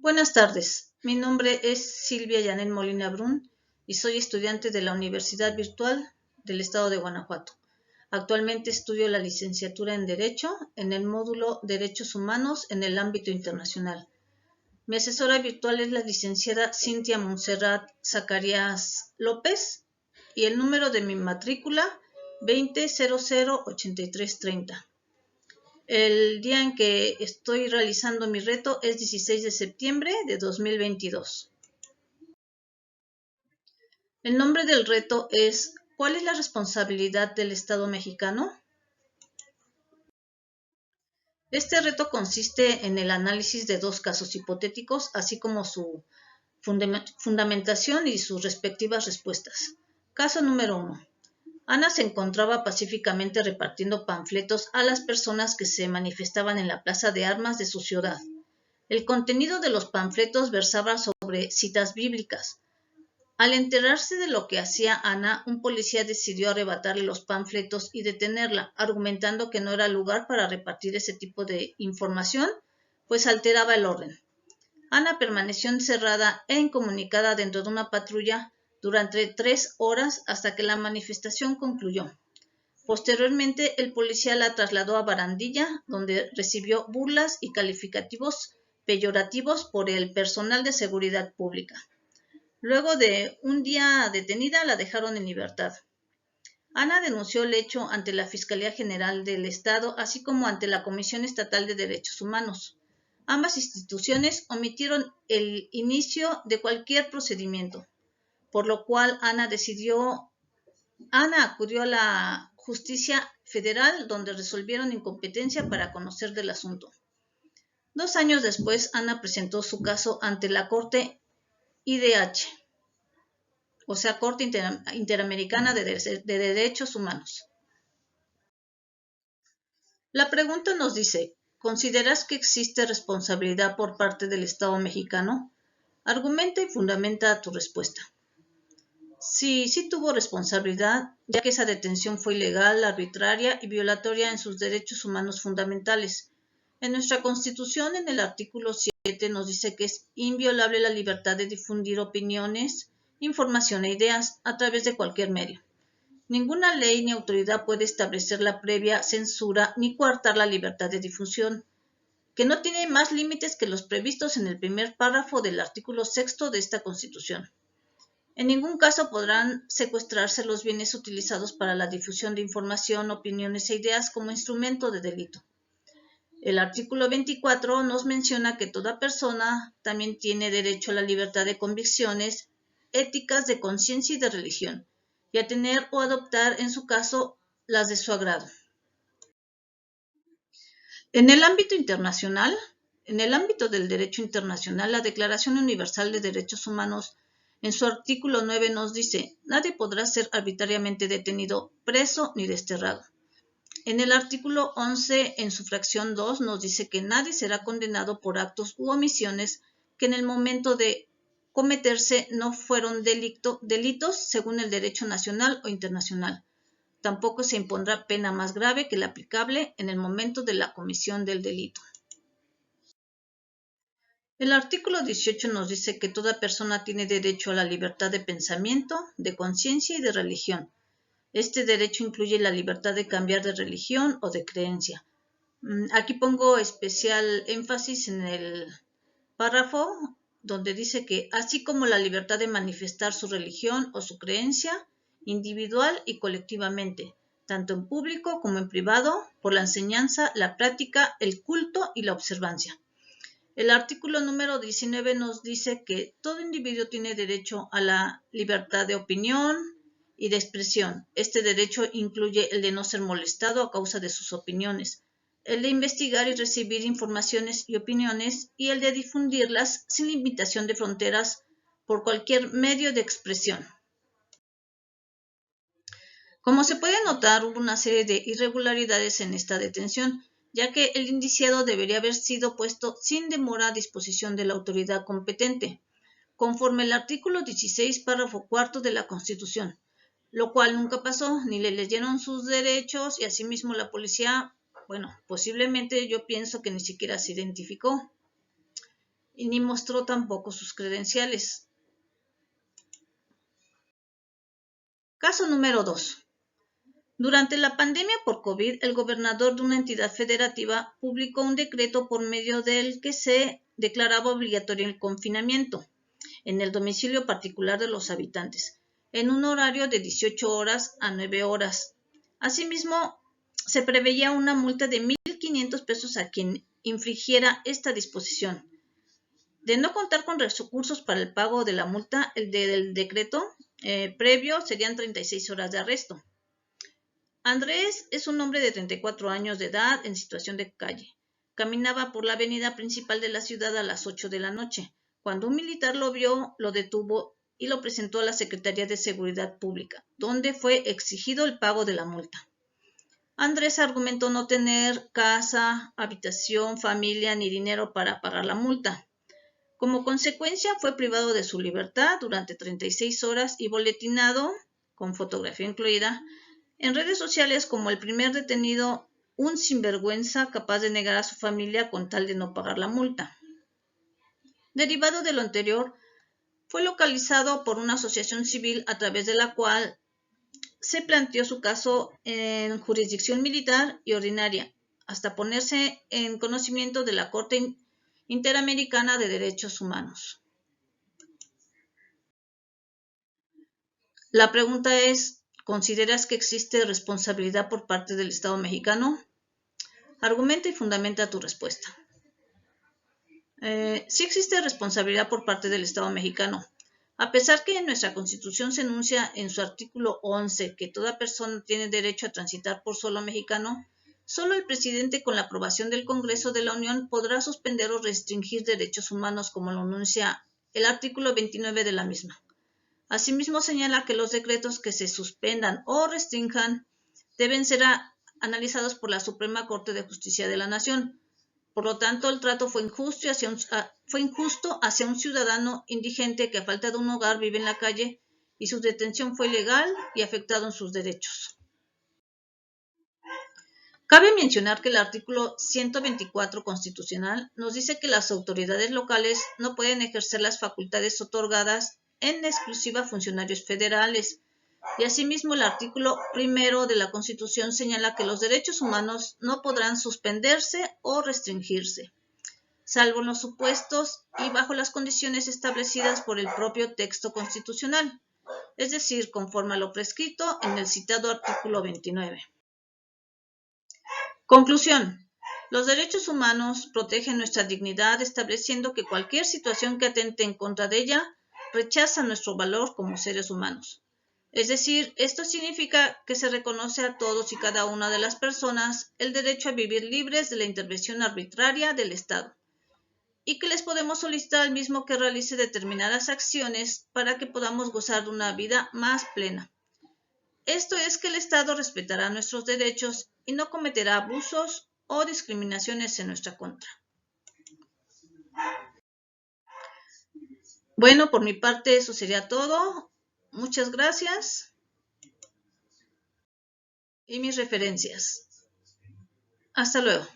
Buenas tardes, mi nombre es Silvia Yanel Molina Brun y soy estudiante de la Universidad Virtual del Estado de Guanajuato. Actualmente estudio la licenciatura en Derecho en el módulo Derechos Humanos en el ámbito internacional. Mi asesora virtual es la licenciada Cintia Montserrat Zacarías López y el número de mi matrícula 20008330. El día en que estoy realizando mi reto es 16 de septiembre de 2022. El nombre del reto es ¿cuál es la responsabilidad del Estado mexicano? Este reto consiste en el análisis de dos casos hipotéticos, así como su fundamentación y sus respectivas respuestas. Caso número 1. Ana se encontraba pacíficamente repartiendo panfletos a las personas que se manifestaban en la plaza de armas de su ciudad. El contenido de los panfletos versaba sobre citas bíblicas. Al enterarse de lo que hacía Ana, un policía decidió arrebatarle los panfletos y detenerla, argumentando que no era lugar para repartir ese tipo de información, pues alteraba el orden. Ana permaneció encerrada e incomunicada dentro de una patrulla durante 3 horas hasta que la manifestación concluyó. Posteriormente, el policía la trasladó a Barandilla, donde recibió burlas y calificativos peyorativos por el personal de seguridad pública. Luego de un día detenida, la dejaron en libertad. Ana denunció el hecho ante la Fiscalía General del Estado, así como ante la Comisión Estatal de Derechos Humanos. Ambas instituciones omitieron el inicio de cualquier procedimiento, por lo cual Ana acudió a la Justicia Federal, donde resolvieron incompetencia para conocer del asunto. 2 años después, Ana presentó su caso ante la Corte IDH, o sea, Corte Interamericana de Derechos Humanos. La pregunta nos dice, ¿consideras que existe responsabilidad por parte del Estado mexicano? Argumenta y fundamenta tu respuesta. Sí tuvo responsabilidad, ya que esa detención fue ilegal, arbitraria y violatoria en sus derechos humanos fundamentales. En nuestra Constitución, en el artículo 7, nos dice que es inviolable la libertad de difundir opiniones, información e ideas a través de cualquier medio. Ninguna ley ni autoridad puede establecer la previa censura ni coartar la libertad de difusión, que no tiene más límites que los previstos en el primer párrafo del artículo 6 de esta Constitución. En ningún caso podrán secuestrarse los bienes utilizados para la difusión de información, opiniones e ideas como instrumento de delito. El artículo 24 nos menciona que toda persona también tiene derecho a la libertad de convicciones éticas, de conciencia y de religión, y a tener o adoptar, en su caso, las de su agrado. En el ámbito internacional, en el ámbito del derecho internacional, la Declaración Universal de Derechos Humanos en su artículo 9 nos dice, nadie podrá ser arbitrariamente detenido, preso ni desterrado. En el artículo 11, en su fracción 2, nos dice que nadie será condenado por actos u omisiones que en el momento de cometerse no fueron delitos según el derecho nacional o internacional. Tampoco se impondrá pena más grave que la aplicable en el momento de la comisión del delito. El artículo 18 nos dice que toda persona tiene derecho a la libertad de pensamiento, de conciencia y de religión. Este derecho incluye la libertad de cambiar de religión o de creencia. Aquí pongo especial énfasis en el párrafo donde dice que así como la libertad de manifestar su religión o su creencia individual y colectivamente, tanto en público como en privado, por la enseñanza, la práctica, el culto y la observancia. El artículo número 19 nos dice que todo individuo tiene derecho a la libertad de opinión y de expresión. Este derecho incluye el de no ser molestado a causa de sus opiniones, el de investigar y recibir informaciones y opiniones y el de difundirlas sin limitación de fronteras por cualquier medio de expresión. Como se puede notar, hubo una serie de irregularidades en esta detención, ya que el indiciado debería haber sido puesto sin demora a disposición de la autoridad competente, conforme el artículo 16, párrafo 4 de la Constitución, lo cual nunca pasó, ni le leyeron sus derechos y asimismo la policía, posiblemente yo pienso que ni siquiera se identificó. ni mostró tampoco sus credenciales. Caso número 2. Durante la pandemia por COVID, el gobernador de una entidad federativa publicó un decreto por medio del que se declaraba obligatorio el confinamiento en el domicilio particular de los habitantes, en un horario de 18 horas a 9 horas. Asimismo, se preveía una multa de 1,500 pesos a quien infringiera esta disposición. De no contar con recursos para el pago de la multa, el del decreto previo serían 36 horas de arresto. Andrés es un hombre de 34 años de edad en situación de calle. Caminaba por la avenida principal de la ciudad a las 8 de la noche. Cuando un militar lo vio, lo detuvo y lo presentó a la Secretaría de Seguridad Pública, donde fue exigido el pago de la multa. Andrés argumentó no tener casa, habitación, familia ni dinero para pagar la multa. Como consecuencia, fue privado de su libertad durante 36 horas y boletinado, con fotografía incluida, en redes sociales como el primer detenido, un sinvergüenza capaz de negar a su familia con tal de no pagar la multa. Derivado de lo anterior, fue localizado por una asociación civil a través de la cual se planteó su caso en jurisdicción militar y ordinaria, hasta ponerse en conocimiento de la Corte Interamericana de Derechos Humanos. La pregunta es, ¿consideras que existe responsabilidad por parte del Estado mexicano? Argumenta y fundamenta tu respuesta. Sí existe responsabilidad por parte del Estado mexicano. A pesar que en nuestra Constitución se enuncia en su artículo 11 que toda persona tiene derecho a transitar por suelo mexicano, solo el presidente con la aprobación del Congreso de la Unión podrá suspender o restringir derechos humanos como lo enuncia el artículo 29 de la misma. Asimismo señala que los decretos que se suspendan o restrinjan deben ser analizados por la Suprema Corte de Justicia de la Nación. Por lo tanto, el trato fue injusto hacia un ciudadano indigente que a falta de un hogar vive en la calle y su detención fue ilegal y afectado en sus derechos. Cabe mencionar que el artículo 124 constitucional nos dice que las autoridades locales no pueden ejercer las facultades otorgadas en exclusiva a funcionarios federales. Y asimismo el artículo 1 de la Constitución señala que los derechos humanos no podrán suspenderse o restringirse, salvo en los supuestos y bajo las condiciones establecidas por el propio texto constitucional, es decir, conforme a lo prescrito en el citado artículo 29. Conclusión. Los derechos humanos protegen nuestra dignidad estableciendo que cualquier situación que atente en contra de ella rechaza nuestro valor como seres humanos. Es decir, esto significa que se reconoce a todos y cada una de las personas el derecho a vivir libres de la intervención arbitraria del Estado y que les podemos solicitar al mismo que realice determinadas acciones para que podamos gozar de una vida más plena. Esto es que el Estado respetará nuestros derechos y no cometerá abusos o discriminaciones en nuestra contra. Bueno, por mi parte eso sería todo. Muchas gracias. Y mis referencias. Hasta luego.